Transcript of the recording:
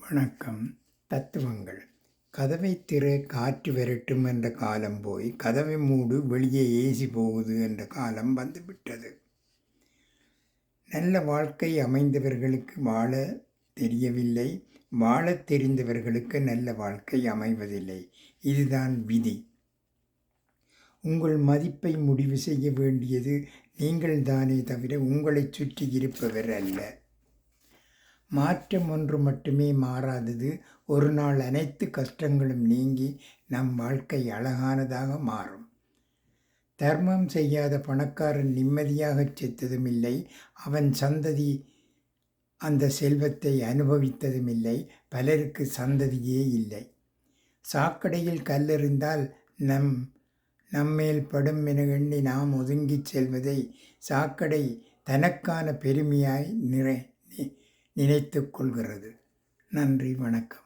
வணக்கம். தத்துவங்கள். கதவை திற, காற்று வரட்டும் என்ற காலம் போய், கதவை மூடு, வெளியே ஏசி போகுது என்ற காலம் வந்துவிட்டது. நல்ல வாழ்க்கை அமைந்தவர்களுக்கு வாழ தெரியவில்லை, வாழத் தெரிந்தவர்களுக்கு நல்ல வாழ்க்கை அமைவதில்லை. இதுதான் விதி. உங்கள் மதிப்பை முடிவு செய்ய வேண்டியது நீங்கள் தானே தவிர உங்களைச் சுற்றி இருப்பவர் அல்ல. மாற்றம் ஒன்று மட்டுமே மாறாதது. ஒரு நாள் அனைத்து கஷ்டங்களும் நீங்கி நம் வாழ்க்கை அழகானதாக மாறும். தர்மம் செய்யாத பணக்காரன் நிம்மதியாகச் செத்ததும் இல்லை, அவன் சந்ததி அந்த செல்வத்தை அனுபவித்ததும் இல்லை. பலருக்கு சந்ததியே இல்லை. சாக்கடையில் கல்லெறிந்தால் நம்மேல் படும் என எண்ணி நாம் ஒதுங்கிச் செல்வதை சாக்கடை தனக்கான பெருமையாய் நினைத்து கொள்கிறது. நன்றி, வணக்கம்.